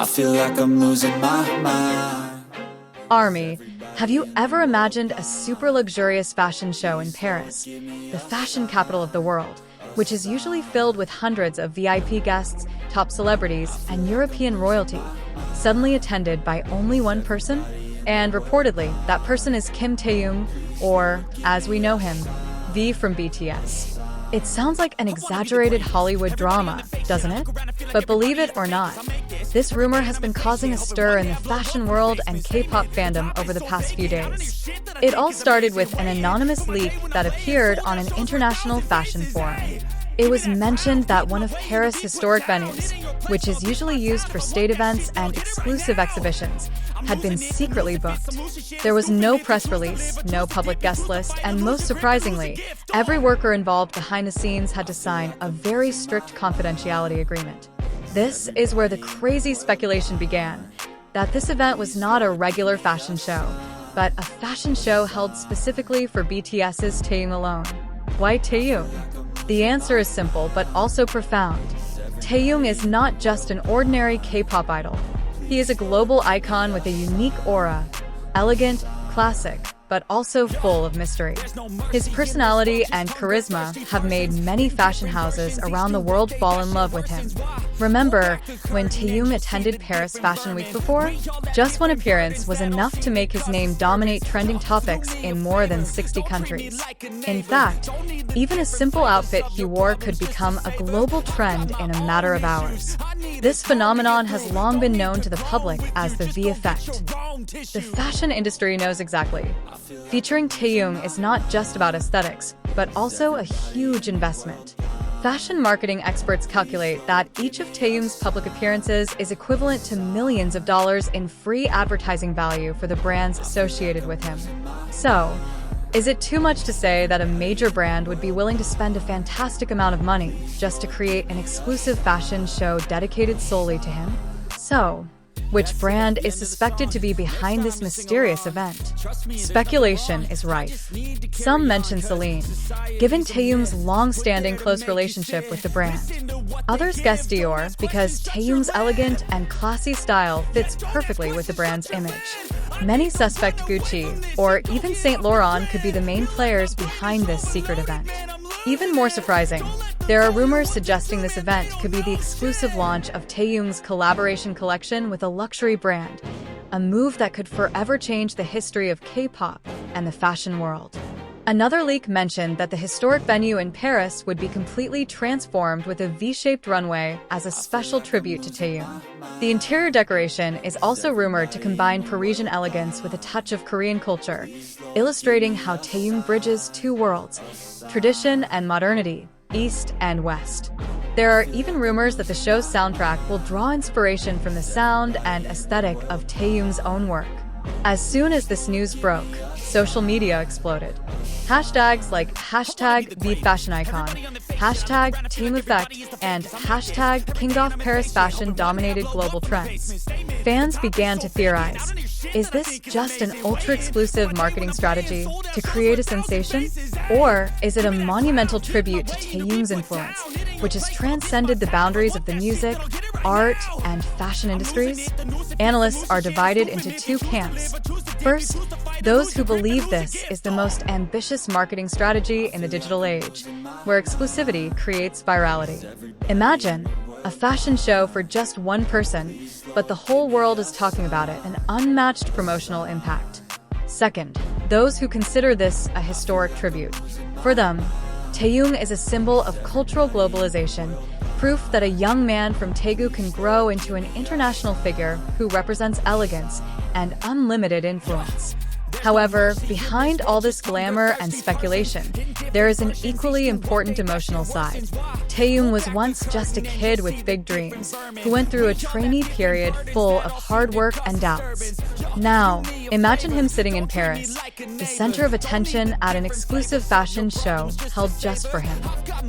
I feel like I'm losing my mind. Army, have you ever imagined a super luxurious fashion show in Paris, the fashion capital of the world, which is usually filled with hundreds of VIP guests, top celebrities, and European royalty, suddenly attended by only one person? And reportedly, that person is Kim Taehyung, or, as we know him, V from BTS. It sounds like an exaggerated Hollywood drama, doesn't it? But believe it or not, this rumor has been causing a stir in the fashion world and K-pop fandom over the past few days. It all started with an anonymous leak that appeared on an international fashion forum. It was mentioned that one of Paris' historic venues, which is usually used for state events and exclusive exhibitions, had been secretly booked. There was no press release, no public guest list, and most surprisingly, every worker involved behind the scenes had to sign a very strict confidentiality agreement. This is where the crazy speculation began, that this event was not a regular fashion show, but a fashion show held specifically for BTS's Taehyung alone. Why Taehyung? The answer is simple but also profound. Taehyung is not just an ordinary K-pop idol. He is a global icon with a unique aura, elegant, classic, but also full of mystery. His personality and charisma have made many fashion houses around the world fall in love with him. Remember when Taehyung attended Paris Fashion Week before? Just one appearance was enough to make his name dominate trending topics in more than 60 countries. In fact, even a simple outfit he wore could become a global trend in a matter of hours. This phenomenon has long been known to the public as the V effect. The fashion industry knows exactly. Featuring Taehyung is not just about aesthetics, but also a huge investment. Fashion marketing experts calculate that each of Taehyung's public appearances is equivalent to millions of dollars in free advertising value for the brands associated with him. So, is it too much to say that a major brand would be willing to spend a fantastic amount of money just to create an exclusive fashion show dedicated solely to him? So, which brand is suspected to be behind this mysterious event? Speculation is rife. Some mention Celine, given Taehyung's long-standing close relationship with the brand. Others guess Dior because Taehyung's elegant and classy style fits perfectly with the brand's image. Many suspect Gucci, or even Saint Laurent could be the main players behind this secret event. Even more surprising, there are rumors suggesting this event could be the exclusive launch of Taehyung's collaboration collection with a luxury brand, a move that could forever change the history of K-pop and the fashion world. Another leak mentioned that the historic venue in Paris would be completely transformed with a V-shaped runway as a special tribute to Taehyung. The interior decoration is also rumored to combine Parisian elegance with a touch of Korean culture, illustrating how Taehyung bridges two worlds, tradition and modernity, East and West. There are even rumors that the show's soundtrack will draw inspiration from the sound and aesthetic of Taehyung's own work. As soon as this news broke, social media exploded. Hashtags like #VFashionIcon, #TeamEffect, and #KingOfParisFashion dominated global trends. Fans began to theorize, is this just an ultra-exclusive marketing strategy to create a sensation? Or is it a monumental tribute to Taehyung's influence, which has transcended the boundaries of the music, art, and fashion industries? Analysts are divided into two camps. First, those who believe this is the most ambitious marketing strategy in the digital age, where exclusivity creates virality. Imagine a fashion show for just one person, but the whole world is talking about it, an unmatched promotional impact. Second, those who consider this a historic tribute. For them, Taehyung is a symbol of cultural globalization, proof that a young man from Daegu can grow into an international figure who represents elegance and unlimited influence. However, behind all this glamour and speculation, there is an equally important emotional side. Taehyung was once just a kid with big dreams, who went through a trainee period full of hard work and doubts. Now, imagine him sitting in Paris, the center of attention at an exclusive fashion show held just for him.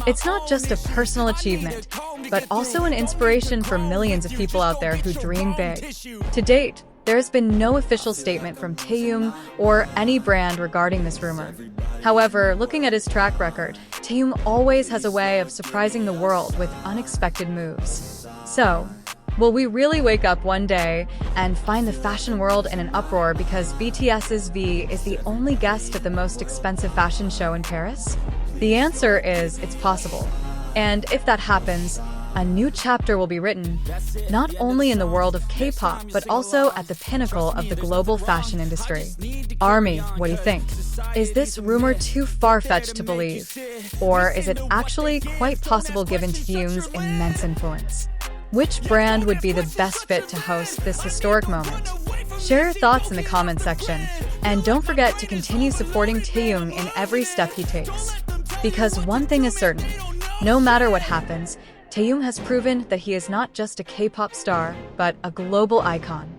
It's not just a personal achievement, but also an inspiration for millions of people out there who dream big. To date, there has been no official statement from Taehyung or any brand regarding this rumor. However, looking at his track record, Taehyung always has a way of surprising the world with unexpected moves. So, Will we really wake up one day and find the fashion world in an uproar because BTS's V is the only guest at the most expensive fashion show in Paris? The answer is it's possible. And if that happens, a new chapter will be written, not only in the world of K-pop, but also at the pinnacle of the global fashion industry. Army, what do you think? Is this rumor too far-fetched to believe? Or is it actually quite possible given Taehyung's immense influence? Which brand would be the best fit to host this historic moment? Share your thoughts in the comment section, and don't forget to continue supporting Taehyung in every step he takes. Because one thing is certain, no matter what happens, Taehyung has proven that he is not just a K-pop star, but a global icon.